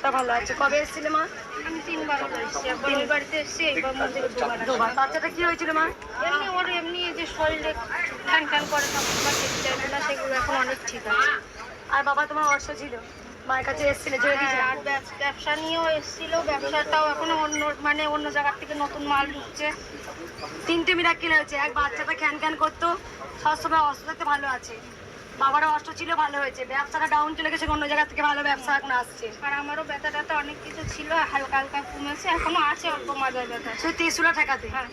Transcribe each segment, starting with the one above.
মনটা ভালো আছে। কবে এসেছিলে মা? আমি 3 বার এসেছি, একবার ওই বাড়িতে এসেছি, এইবার মধ্যে দুবার। বাচ্চাটা কি হয়েছিল মা? এমনি ওর এমনি যে শরীরে ঠ্যাং ঠ্যাং করে সবসময় খেতে চাইবে না, সেগুলো এখন অনেক ঠিক আছে। আর বাবা তোমার অর্থ ছিল, মায়ের কাছে এসেছিলে জয় দিয়েছিল। আর ব্যবসা নিয়েও এসেছিল, ব্যবসাটাও এখন অন্য জায়গার থেকে নতুন মাল ঢুকছে। 3টে মিরাক্কেল হয়েছে। এক বাচ্চাটা খ্যান খ্যান করতো, সবসময় অস্ত্র থাকতে ভালো আছে। বাবারও অস্ত্র ছিল, ভালো হয়েছে। ব্যবসাটা ডাউন চলে গেছে, অন্য জায়গা থেকে ভালো ব্যবসা এখন আসছে। আর আমারও ব্যথা ট্যাথা অনেক কিছু ছিল, হালকা হালকা কমেছে, এখনো আছে অল্প মাজার ব্যথা। শুধু ত্রিশুলা ঠেকাতে। হ্যাঁ।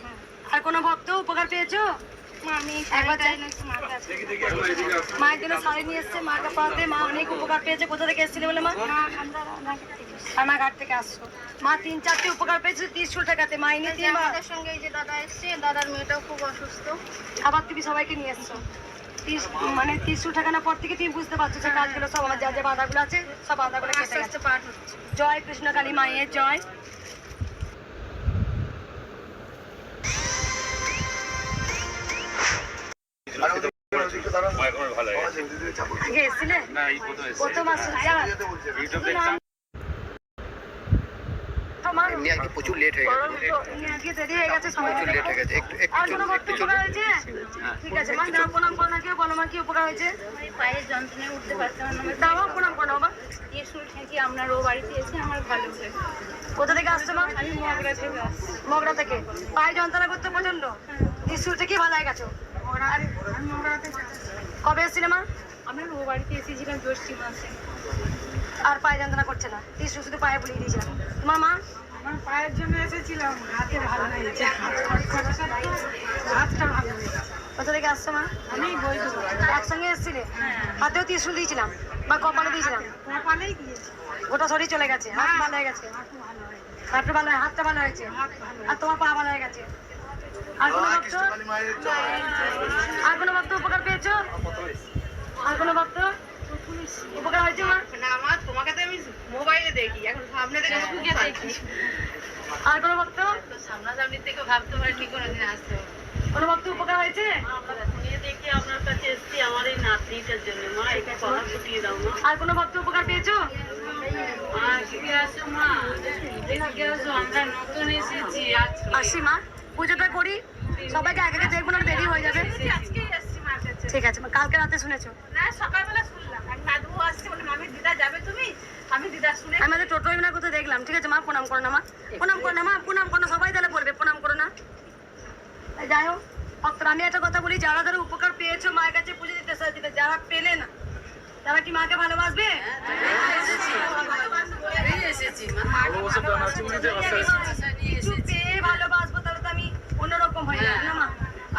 আর কোনো ভক্ত উপকার পেয়েছো? মা আমি একবার চাই না মার কাছে। মায়ের জন্য শাড়ি নিয়ে এসছে, মার কাপড়াতে মা অনেক উপকার পেয়েছে। কোথা থেকে এসেছিলে বলে মা? আমরা রানাঘাট থেকে এসেছি। রানাঘাট থেকে আসছো। মা 3-4টে উপকার পেয়েছে ত্রিশুল ঠেকাতে। মা এনে এই যে আমাদের সঙ্গে এই যে দাদা এসছে, দাদার মেয়েটাও খুব অসুস্থ। আবার তুমি সবাইকে নিয়ে এসছো। মানে ত্রিশুল ঠেকানোর পর থেকে তুমি বুঝতে পারছো যে কাজগুলো সব আমার যা যা বাধাগুলো আছে সব বাধাগুলো কেটে আস্তে গেছে। আস্তে পার হচ্ছে। জয় কৃষ্ণ কালী মায়ের জয়। আগে এসেছিলে? প্রথম আসছো? প্রচুর লেট হয়ে গেছে, প্রচুর লেট হয়ে গেছে, একটু ঠিক আছে মা, নাম প্রণাম করো না, কেউ বলো মা কি উপকার হয়েছে? পায়ের যন্ত্রণায় উঠতে পারছিলাম না, দাও প্রণাম করো বাবা। ত্রিশুল ঠেকি আপনার ও বাড়িতে এসে আমার ভালো হয়েছে। কোথা থেকে আসছো মা? আমি মগরা থেকে আসছি। মগরা থেকে। পায়ে যন্ত্রণা করতে প্রচন্ড, ত্রিশুল থেকে ভালো হয়ে গেছো। আমি মগরা থেকে। কবে এসেছিলে মা? আমি ও বাড়িতে এসেছিলাম জ্যৈষ্ঠী মাসে। আর পায়ে যন্ত্রণা করছে না, ত্রিশুল শুধু পায়ে বুলিয়ে দিয়েছিলাম। তোমার মা? আমার পায়ের জন্য এসেছিলাম, হাতে ভালো হয়েছে, হাতটা ভালো হয়েছে। কোথা থেকে আসছো মা? আমি বই দেবো। একসঙ্গে এসেছিলে? হাতেও ত্রিশুল দিয়েছিলাম বা কপালে দিয়েছিলাম? কপালেই দিয়েছি। গোটা শরীর চলে গেছে, হাত ভালো হয়ে গেছে, হাতটা ভালো, হাতটা ভালো হয়েছে, আর তোমার পা ভালো হয়ে গেছে। আর কোনো ভক্ত? আর কোনো ভক্ত উপকার পেয়েছো? আর কোনো ভক্ত উপকার হয়েছে মা? না আমার তোমাকে তো আমি মোবাইলে দেখি, এখন সামনে থেকে ঢুকে দেখি। আর কোনো ভক্ত? সামনাসামনি থেকে ভাবতে পারিনি কোনোদিন আসতে হবে। কোনো ভক্ত উপকার হয়েছে? আমরা শুনিয়ে দেখি আপনার কাছে এসেছি আমার এই নাতনিটার জন্য। মা এটা কথা ফুটিয়ে দাও মা। আর কোনো ভক্ত উপকার পেয়েছো? মা ঠিক আছে মা, ঠিক আছে, আমরা নতুন এসেছি আজকে। আসি মা, পুজোটা করি, সবাইকে আগে দেখবো না, দেরি হয়ে যাবে। আজকেই এসেছি মার কাছে। ঠিক আছে মা, কালকে রাতে শুনেছো? না সকালবেলা শুনলাম, আর নাদু আসছে বলে মামি দিদা যাবে তুমি, আমি দিদা শুনে আমি আমাদের টোটোই না কোথাও দেখলাম। ঠিক আছে মা, প্রণাম করো না মা, প্রণাম করো না মা, প্রণাম করো না, সবাই তাহলে বলবে প্রণাম করো না। যাই হোক ভক্তরা, আমি একটা কথা বলি, যারা যারা উপকার পেয়েছো মায়ের কাছে পুজো দিতে দিতে, যারা পেলে না তারা কি মাকে ভালোবাসবে? কিছু পেয়ে ভালোবাসবো তাহলে তো আমি অন্যরকম হয়ে যাবো না মা।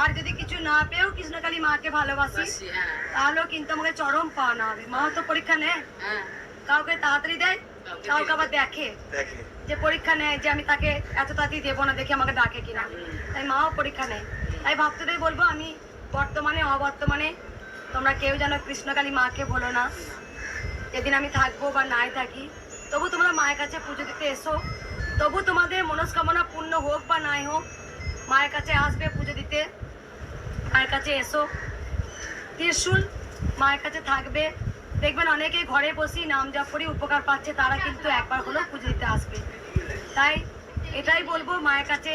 আর যদি কিছু না পেয়েও কৃষ্ণকালী মাকে ভালোবাসি তাহলেও কিন্তু আমাকে চরম পাওনা হবে। মা তো পরীক্ষা নেয়, কাউকে তাড়াতাড়ি দেয়, কাউকে আবার দেখে যে পরীক্ষা নেয় যে আমি তাকে এত তাড়াতাড়ি দেবো না, দেখে আমাকে ডাকে কিনা। তাই মাও পরীক্ষা নেয়। তাই ভক্তদের বলবো, আমি বর্তমানে অবর্তমানে তোমরা কেউ যেন কৃষ্ণকালী মাকে বলো না। যেদিন আমি থাকবো বা নাই থাকি, তবু তোমরা মায়ের কাছে পুজো দিতে এসো। তবু তোমাদের মনস্কামনা পূর্ণ হোক বা নাই হোক, মায়ের কাছে আসবে পুজো দিতে, মায়ের কাছে এসো। ত্রিশূল মায়ের কাছে থাকবে, দেখবেন অনেকেই ঘরে বসেই নাম জপ করে উপকার পাচ্ছে, তারা কিন্তু একবার হলেও পুজো দিতে আসবে। তাই এটাই বলবো, মায়ের কাছে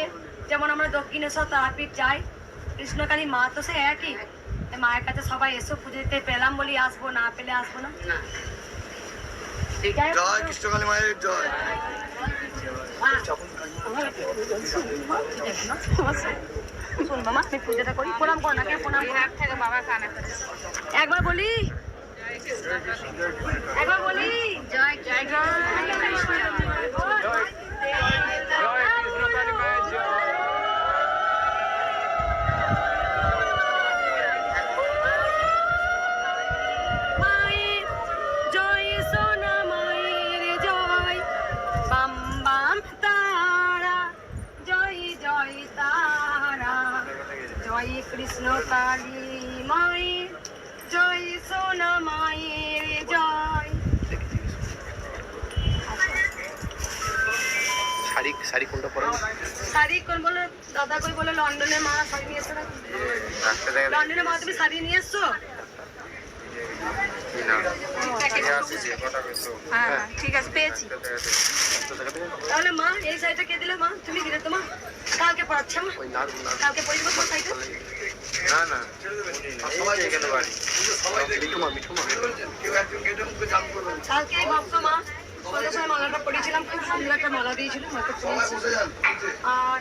যেমন আমরা দক্ষিণেশ্বর তারাপীঠ যাই, কৃষ্ণকালী মা তো সে একই। মায়ের কাছে সবাই এসো, পুজো দিতে পেলাম বলি আসবো, না পেলে আসবো না। জয় কৃষ্ণকালী মায়ের জয়। শুনবো মা, আমি পুজোটা করি, প্রণাম করো না, কে প্রণাম করো? বাবা কানে একবার বলি, একবার বলি জয় জয় জয় মায়ের জয়, সোনা মায়ের জয়, বাম বাম তারা, জয় জয় তারা, জয় কৃষ্ণ কালী মায়ের জয়, সোনা মায়ের জয়। শাড়ি কোনটা পরা? শাড়ি কোন বলো, দাদা কই বলো লন্ডনে মা শাড়ি নিয়ে এসছো না? লন্ডনে মা তুমি শাড়ি নিয়ে এসছো? না আছে যে কটা পেছো হ্যাঁ হ্যাঁ ঠিক আছে পেয়েছি। তাহলে মা এই শাড়িটা কে দিলে? মা তুমি দিলে তো? মা কালকে পড়াচ্ছে মা, ওই না কালকে পড়ে দেবো তোমার শাড়িটা। না না সবাই এখানে বাড়ি মিঠুমা কালকে এই ভক্ত মা সন্ধ্যার সময় মালাটা পরিয়েছিলাম, খুব সুন্দর একটা মালা দিয়েছিল, মাকে পরিয়েছি। আর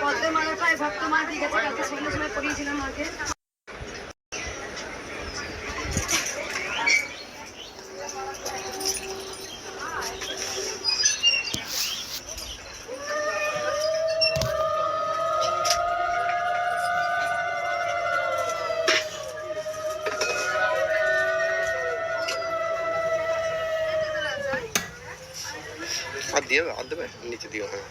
পদ্মের মালাটা এই ভক্ত মা দিয়ে গেছে, কালকে সন্ধ্যার সময় পরিয়েছিলাম মাকে। আর দিয়ে আর দেবে নিচে দিও। হ্যাঁ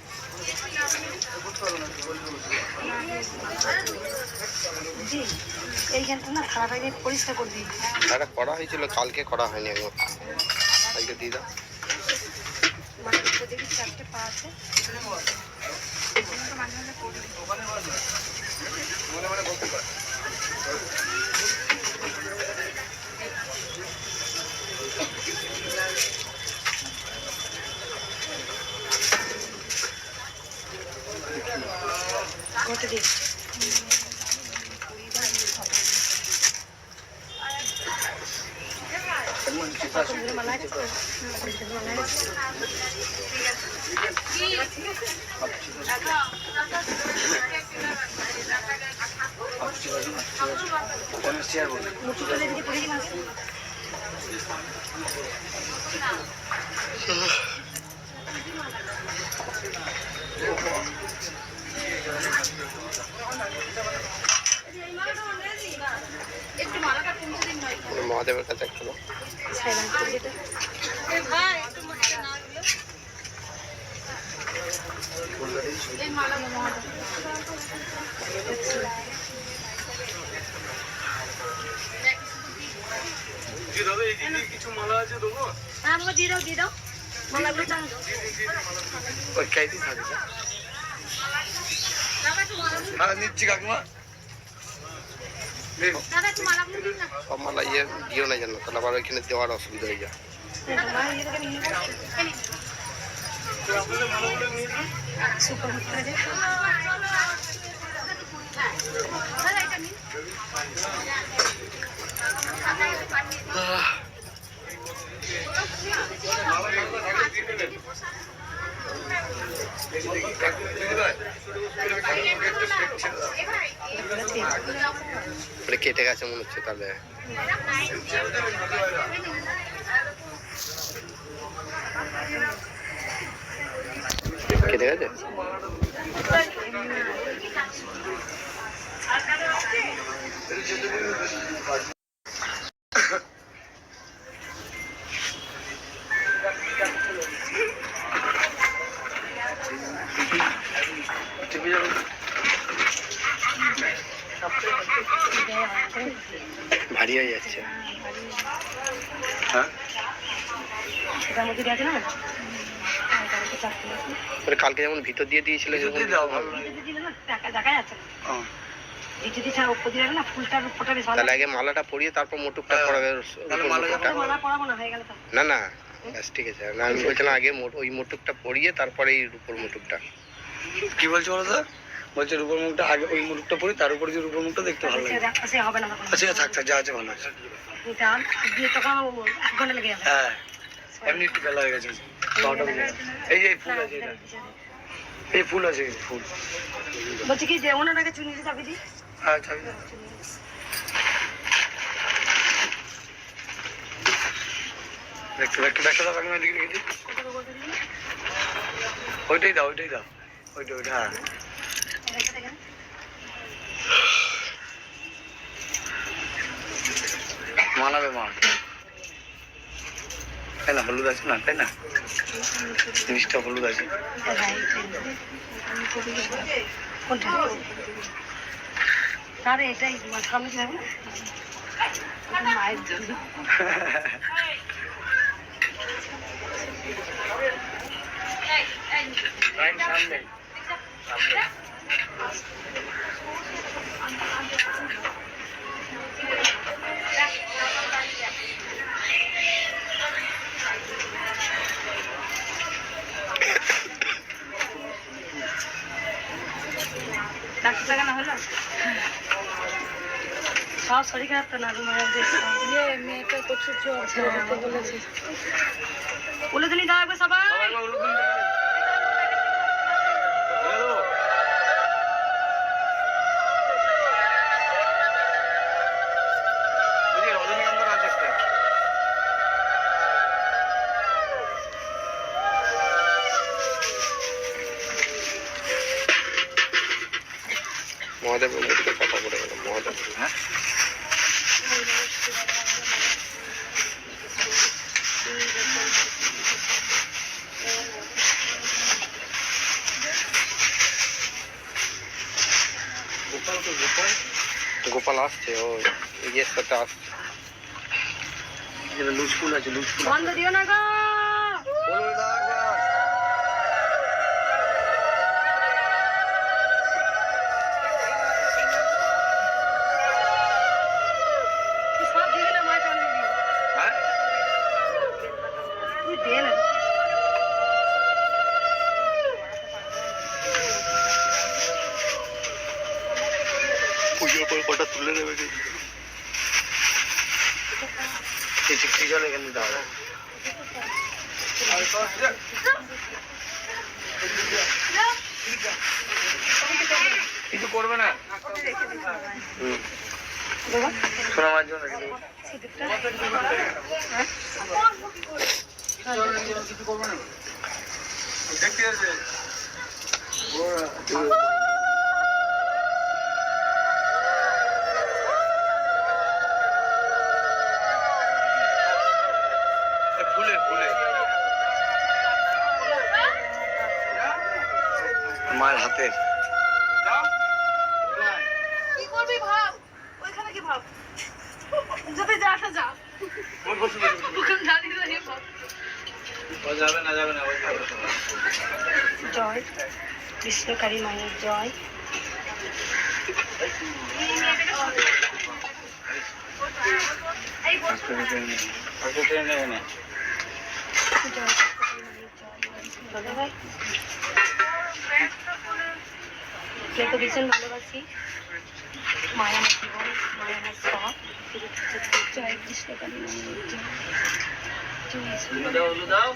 এইখানটা না খারাপ হয়ে গিয়ে পরিষ্কার করে দিই। এটা করা হয়েছিল, কালকে করা হয়নি একবার, কালকে দিয়ে দাও। মায়ের উপর দেখি চারটে পা আছে। কত দিন মালা আছে তো? মালা আছে। মুঠি করে দিকে পড়ে গেলাম। একটু মালাটা কমছে দিন ভাই। মহাদেবের কাছে একটা দাও। সাইলাম করে যেটা ভাই একটু মালাটা না দিলে এই মালা দিয়ে দাও, এই দিদি কিছু মালা আছে দেবো। হ্যাঁ আমাকে দিয়ে দাও মালাগুলো চান। ওই কাইদি থাকে হ্যাঁ নিচ্ছি কাকিমা। দাদা একটু মালাগুলো দিন না। সব মালা ইয়ে দিও না জানো, তাহলে আবার ওইখানে দেওয়ার অসুবিধা হয়ে যায়। সুপার কেটে গেছে মনে হচ্ছে তাহলে। কেটে গেছে ভারী হয়ে যাচ্ছে। হ্যাঁ কালকে যেমন ভিতর দিয়ে দিয়েছিল তাহলে আগে মালাটা পরিয়ে তারপর মোটুকটা পরাবে। না না ঠিক আছে, না আমি বলছিলাম আগে ওই মোটুকটা পরিয়ে তারপরে এই রূপোর মোটুকটা। কি বলছো বলো তো? বলছে রূপোর মুখটা আগে ওই মুখটা পরি, তার উপরে যে রূপোর মুখটা দেখতে ভালো লাগে। আচ্ছা থাক থাক, যা আছে ভালো আছে। হ্যাঁ এমনি একটু বেলা হয়ে গেছে। এই যে ফুল আছে, এই ফুল আছে, ফুল বলছি কি যে ওনাটাকে চুনিতে চাবি দিই। হ্যাঁ চাবি দাও। একটু একটু ব্যাগটা দাও, কাকিমা দিকে রেখে দিই। ওইটাই দাও, ওইটাই দাও, ওইটা ওইটা। হ্যাঁ মানাবে মা, তাই না? হলুদ আছে না, তাই না? জিনিসটা হলুদ আছে। আরে এটাই সামনে যাবে না মায়ের জন্য। ডাক্তার দেখানো হলো? সব শরীর খারাপ তো না মায়ের মেয়েটা প্রচুর জ্বর, বলেছে। উলুধুনি দেওয়া হবে সবাই। রজনীগন্ধা আছে একটা। মহাদেব মন্দিরটা কথা বলে গেল মহাদেব। হ্যাঁ গোপাল তো গোপাল গোপাল আসছে, ও ইয়ের সাথে আসছে। যেটা লুজফুল আছে লুজফুল বন্ধ দিও না গো। তুই সব দিয়ে দিলে মায়ের জল দিয়ে দিও। হ্যাঁ তুই দে না। পুজোর পর কটা তুলে দেবে কি? চিকচি জল এখানে দাও। কিছু করবে না শোনা মার জন্য রেখে দেবো। কিছু করবে না দেখতে আছে ফুলে ফুলে মায়ের হাতের কি করবি ভাব, ওইখানে কি ভাব, যদি যা আসা যা। ওখানে দাঁড়িয়ে দাঁড়িয়ে ভাব। যাবে না যাবে না জয় বিষ্ণুকারী মায়ের জয়। নেবে না তোকে ভীষণ ভালোবাসি। মায়া আমার জীবন, মায়া আমার সব। জয় কৃষ্ণকালী মায়ের জয়। জয় দাও দাও